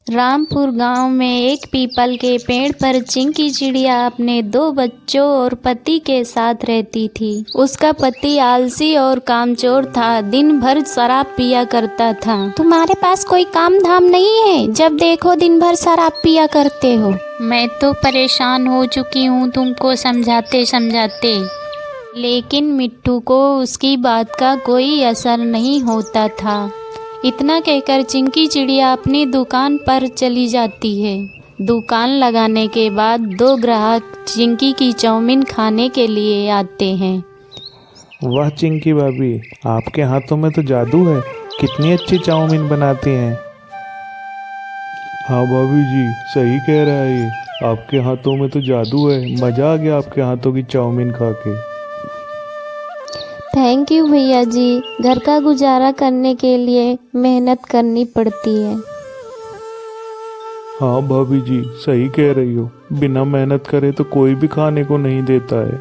रामपुर गांव में एक पीपल के पेड़ पर चिंकी चिड़िया अपने 2 बच्चों और पति के साथ रहती थी। उसका पति आलसी और कामचोर था, दिन भर शराब पिया करता था। तुम्हारे पास कोई काम धाम नहीं है, जब देखो दिन भर शराब पिया करते हो। मैं तो परेशान हो चुकी हूँ तुमको समझाते समझाते, लेकिन मिट्टू को उसकी बात का कोई असर नहीं होता था। इतना कहकर चिंकी चिड़िया अपनी दुकान पर चली जाती है। दुकान लगाने के बाद 2 ग्राहक चिंकी की चाउमीन खाने के लिए आते हैं। वाह चिंकी भाभी, आपके हाथों में तो जादू है, कितनी अच्छी चाउमीन बनाती हैं। हाँ भाभी जी, सही कह रहा है ये, आपके हाथों में तो जादू है। मज़ा आ गया आपके हाथों की चाउमीन खा के। थैंक यू भैया जी, घर का गुजारा करने के लिए मेहनत करनी पड़ती है। हाँ भाभी जी, सही कह रही हो, बिना मेहनत करे तो कोई भी खाने को नहीं देता है।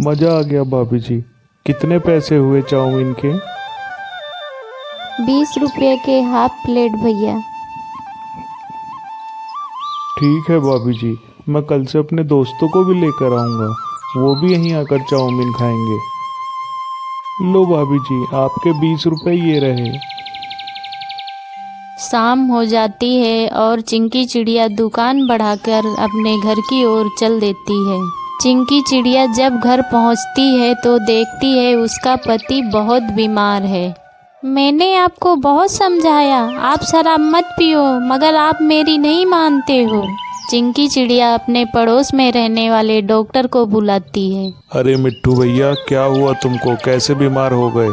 मज़ा आ गया भाभी जी। कितने पैसे हुए चाउमीन के? 20 रुपये के हाफ प्लेट भैया। ठीक है भाभी जी, मैं कल से अपने दोस्तों को भी लेकर आऊँगा, वो भी यहीं आकर चाउमीन खाएंगे। लो भाभी जी, आपके 20 रुपए ये रहे। शाम हो जाती है और चिंकी चिड़िया दुकान बढ़ाकर अपने घर की ओर चल देती है। चिंकी चिड़िया जब घर पहुंचती है तो देखती है उसका पति बहुत बीमार है। मैंने आपको बहुत समझाया, आप शराब मत पियो, मगर आप मेरी नहीं मानते हो। चिंकी चिड़िया अपने पड़ोस में रहने वाले डॉक्टर को बुलाती है। अरे मिट्टू भैया, क्या हुआ तुमको, कैसे बीमार हो गए?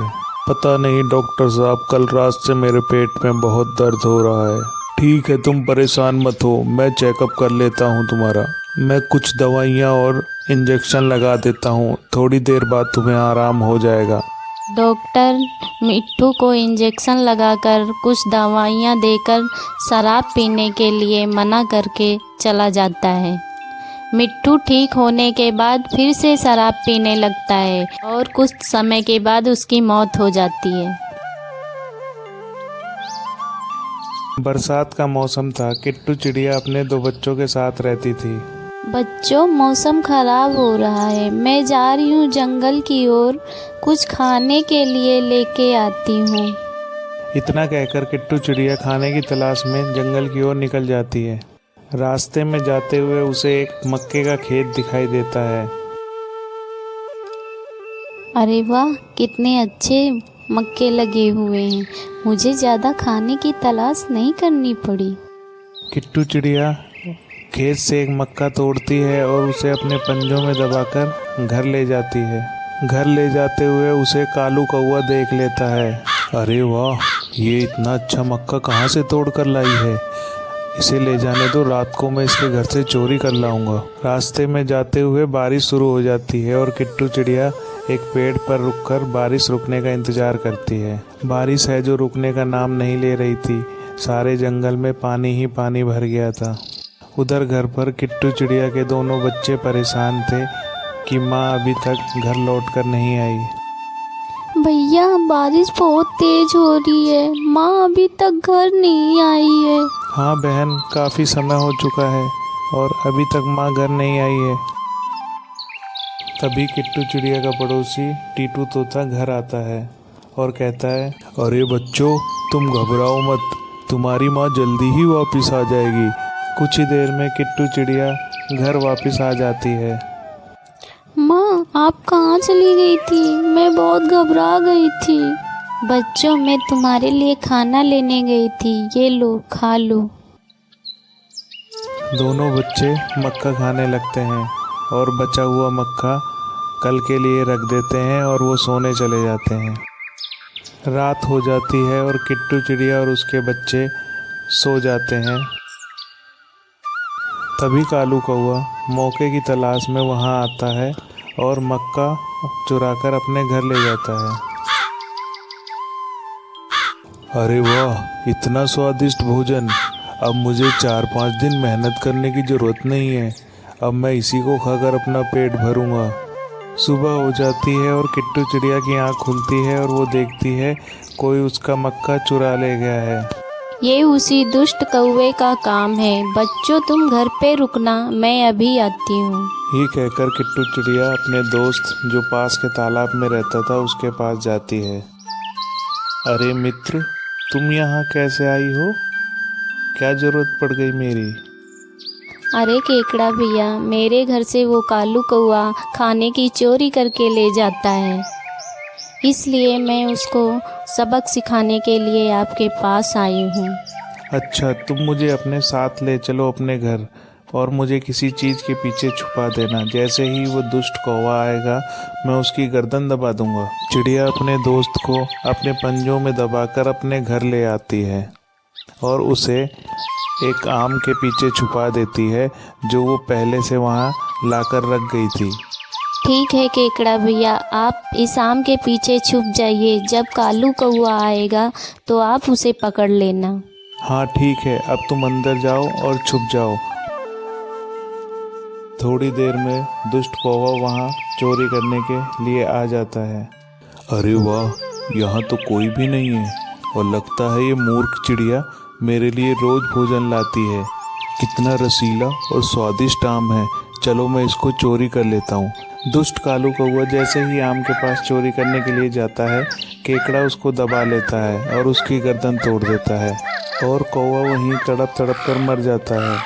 पता नहीं डॉक्टर साहब, कल रात से मेरे पेट में बहुत दर्द हो रहा है। ठीक है, तुम परेशान मत हो, मैं चेकअप कर लेता हूँ तुम्हारा। मैं कुछ दवाइयाँ और इंजेक्शन लगा देता हूँ, थोड़ी देर बाद तुम्हें आराम हो जाएगा। डॉक्टर मिट्टू को इंजेक्शन लगाकर कुछ दवाइयाँ देकर शराब पीने के लिए मना करके चला जाता है। मिट्टू ठीक होने के बाद फिर से शराब पीने लगता है और कुछ समय के बाद उसकी मौत हो जाती है। बरसात का मौसम था। किट्टू चिड़िया अपने 2 बच्चों के साथ रहती थी। बच्चों, मौसम खराब हो रहा है, मैं जा रही हूँ जंगल की ओर, कुछ खाने के लिए लेके आती हूँ। इतना कहकर किट्टू चिड़िया खाने की तलाश में जंगल की ओर निकल जाती है। रास्ते में जाते हुए उसे एक मक्के का खेत दिखाई देता है। अरे वाह, कितने अच्छे मक्के लगे हुए हैं, मुझे ज़्यादा खाने की तलाश नहीं करनी पड़ी। किट्टू चिड़िया खेत से एक मक्का तोड़ती है और उसे अपने पंजों में दबाकर घर ले जाती है। घर ले जाते हुए उसे कालू कौवा देख लेता है। अरे वाह, ये इतना अच्छा मक्का कहाँ से तोड़ कर लाई है, इसे ले जाने दो, रात को मैं इसके घर से चोरी कर लाऊंगा। रास्ते में जाते हुए बारिश शुरू हो जाती है और किट्टू चिड़िया एक पेड़ पर रुककर बारिश रुकने का इंतजार करती है। बारिश है जो रुकने का नाम नहीं ले रही थी। सारे जंगल में पानी ही पानी भर गया था। उधर घर पर किट्टू चिड़िया के दोनों बच्चे परेशान थे कि माँ अभी तक घर लौटकर नहीं आई। भैया, बारिश बहुत तेज हो रही है, माँ अभी तक घर नहीं आई है। हाँ बहन, काफ़ी समय हो चुका है और अभी तक माँ घर नहीं आई है। तभी किट्टू चिड़िया का पड़ोसी टीटू तोता घर आता है और कहता है, अरे बच्चों, तुम घबराओ मत, तुम्हारी माँ जल्दी ही वापस आ जाएगी। कुछ ही देर में किट्टू चिड़िया घर वापस आ जाती है। माँ, आप कहाँ चली गई थी? मैं बहुत घबरा गई थी। बच्चों, मैं तुम्हारे लिए खाना लेने गई थी, ये लो, खा लो। दोनों बच्चे मक्का खाने लगते हैं और बचा हुआ मक्का कल के लिए रख देते हैं और वो सोने चले जाते हैं। रात हो जाती है और किट्टू चिड़िया और उसके बच्चे सो जाते हैं। तभी कालू कौवा मौके की तलाश में वहाँ आता है और मक्का चुराकर अपने घर ले जाता है। अरे वाह, इतना स्वादिष्ट भोजन, अब मुझे 4-5 दिन मेहनत करने की ज़रूरत नहीं है, अब मैं इसी को खाकर अपना पेट भरूंगा। सुबह हो जाती है और किट्टू चिड़िया की आँख खुलती है और वो देखती है कोई उसका मक्का चुरा ले गया है। ये उसी दुष्ट कौवे का काम है। बच्चों तुम घर पे रुकना, मैं अभी आती हूँ। ये कहकर किट्टू चिड़िया अपने दोस्त जो पास के तालाब में रहता था उसके पास जाती है। अरे मित्र, तुम यहाँ कैसे आई हो? क्या जरूरत पड़ गई मेरी? अरे केकड़ा भैया, मेरे घर से वो कालू कौआ खाने की चोरी करके ले जाता है, इसलिए मैं उसको सबक सिखाने के लिए आपके पास आई हूँ। अच्छा, तुम मुझे अपने साथ ले चलो अपने घर और मुझे किसी चीज़ के पीछे छुपा देना। जैसे ही वो दुष्ट कौवा आएगा मैं उसकी गर्दन दबा दूंगा। चिड़िया अपने दोस्त को अपने पंजों में दबाकर अपने घर ले आती है और उसे एक आम के पीछे छुपा देती है जो वो पहले से वहाँ लाकर रख गई थी। ठीक है केकड़ा भैया, आप इस आम के पीछे छुप जाइए। जब कालू कौआ आएगा तो आप उसे पकड़ लेना। हाँ ठीक है, अब तुम अंदर जाओ और छुप जाओ। थोड़ी देर में दुष्ट कौवा वहाँ चोरी करने के लिए आ जाता है। अरे वाह, यहाँ तो कोई भी नहीं है और लगता है ये मूर्ख चिड़िया मेरे लिए रोज भोजन लाती है। कितना रसीला और स्वादिष्ट आम है, चलो मैं इसको चोरी कर लेता हूँ। दुष्ट कालू कौवा जैसे ही आम के पास चोरी करने के लिए जाता है, केकड़ा उसको दबा लेता है और उसकी गर्दन तोड़ देता है और कौवा वहीं तड़प तड़प कर मर जाता है।